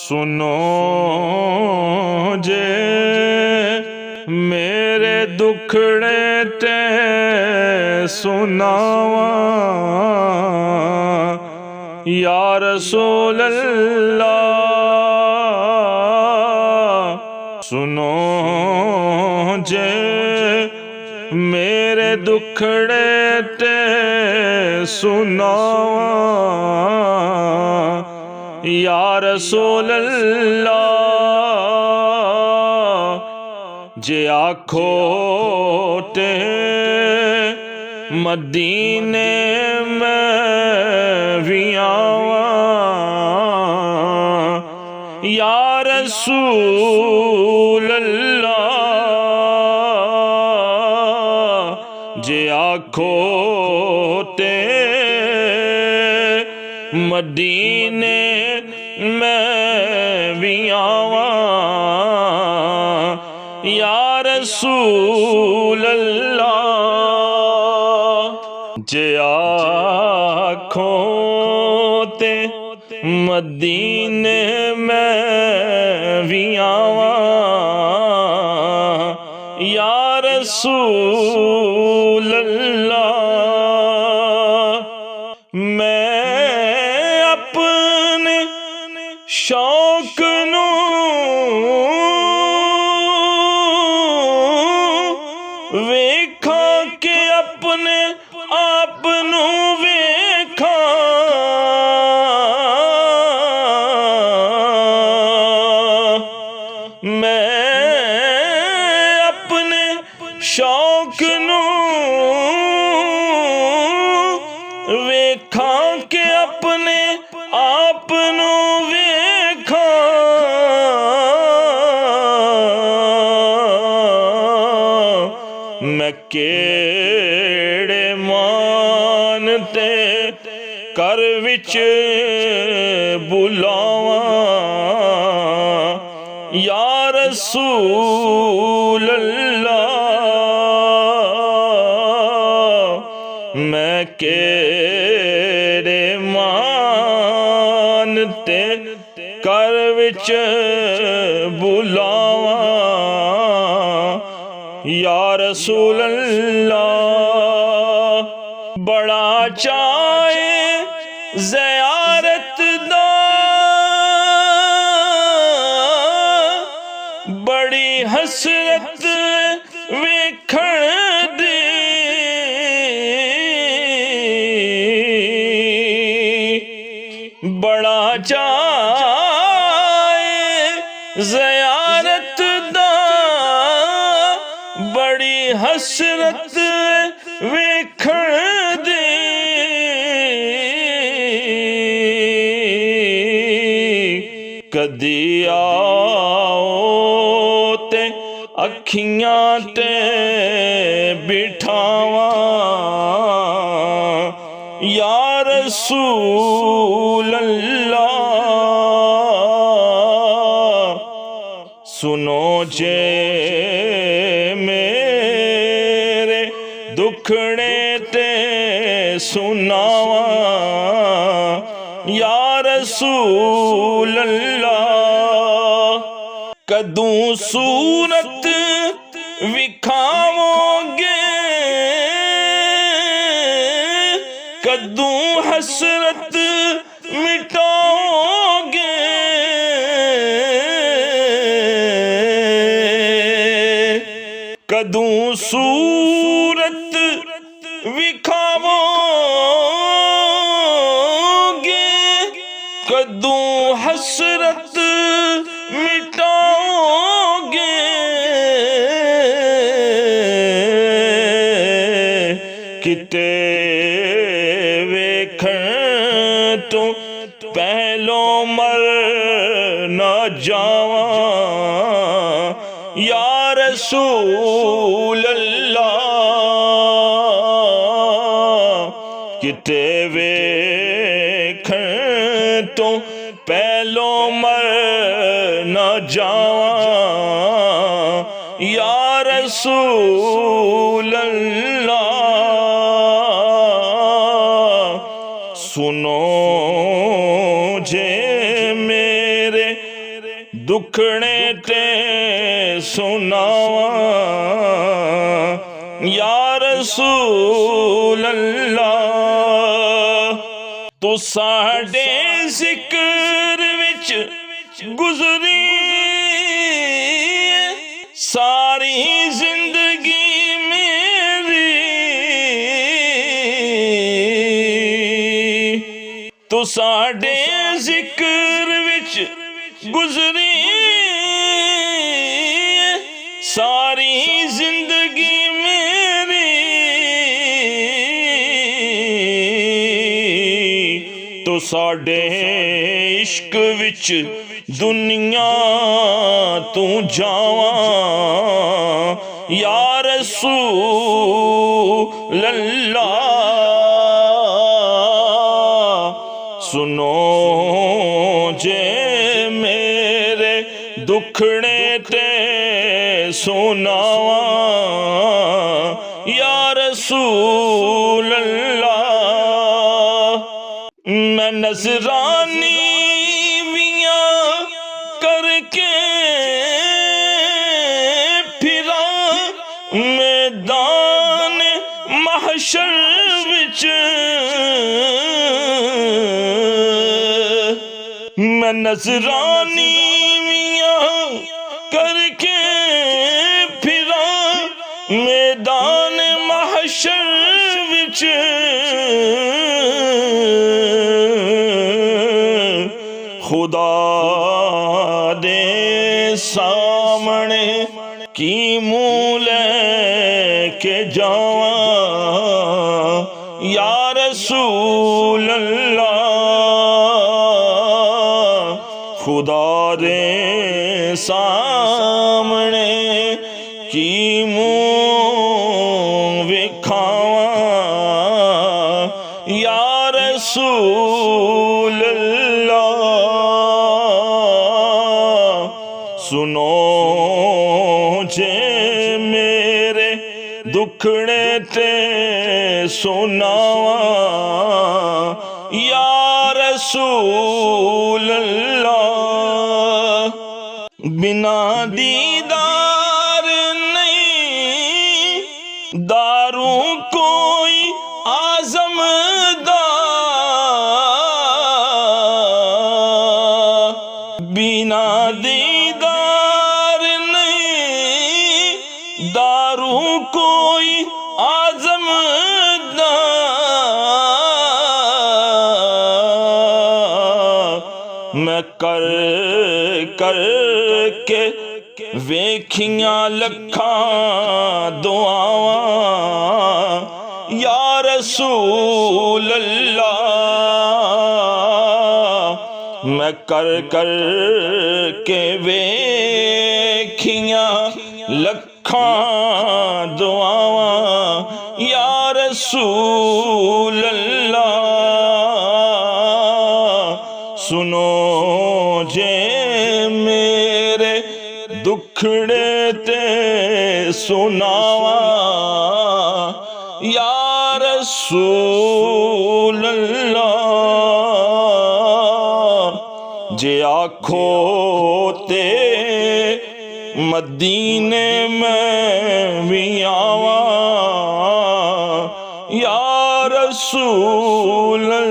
سنو جے میرے دکھڑے تے سناواں یا رسول اللہ۔ سنو جے میرے دکھڑے تے سناواں یا رسول اللہ۔ جے آکھو تے مدینے میں بھی آواں یا رسول اللہ۔ جے آکھو تے مدینے میں بھی آواں یا رسول اللہ۔ جے آکھوں تے مدینے میں بھی آواں یا رسول اللہ۔ میں اپنے شوق نو ویکھاں کہ اپنے آپ نو ویکھاں۔ میں اپنے شوق نو ویکھاں کہ اپنے آپ نو ویکھاں۔ میں کیڑے مان تے کر وچ بلاواں یا رسول اللہ۔ میں کیڑے مان تے کر وچ بلاواں یا رسول اللہ۔ بڑا چاہے زیارت دا بڑی حسرت ویکھن دی۔ بڑا چاہے زیارت دا بڑی حسرت ویکھن دی۔ کدی آؤ تے اکھیاں تے بٹھاواں یا رسول اللہ۔ سنو جے میرے دکھڑے تے سناواں یا رسول اللہ۔ کدوں صورت وکھاؤ گے کدوں حسرت مٹاؤ گے۔ کدوں صورت وکھاؤ گے کدوں حسرت مٹاؤ گے۔ کتے ویکھن تو پہلو مر نہ جاواں یا رسول اللہ۔ کتے ویکھن تو پہلو مر نہ جاواں یا رسول اللہ۔ سنو جے میرے دکھڑے تے سناواں یا رسول اللہ تو ساڈے ذکر وچ گزری ساری زندگی میری تو ساڈے ذکر وچ گزری ساری زندگی میری تو ساڈے عشق وچ دنیا تو جاواں یا رسول اللہ سنو جے میرے دکھڑے تے سناواں یا رسول اللہ میں نذرانی ویاں کر کے پھرا میدان محشر وچ میں نذرانی ویاں کر کے پھرا میدان محشر وچ خدا دے سامنے کی منہ لے کے جاواں یا رسول اللہ خدا دے سامنے کی منہ وکھاواں یا رسول اللہ سنو جے میرے دکھڑے تے سناواں یا رسول اللہ بنا دیدار نہیں داروں کوئی اعظم دا بنا دیدار نہیں داروں کوئی اعظم دا میں کر کر کے ویکھیاں لکھاں دعاواں یا رسول اللہ میں کر کر کے ویکھیاں لکھاں دعاواں یا رسول اللہ سنو جے میرے دکھڑے تے سناواں یا رسول اللہ جے آکھو تے مدینے میں بھی آواں یا رسول اللہ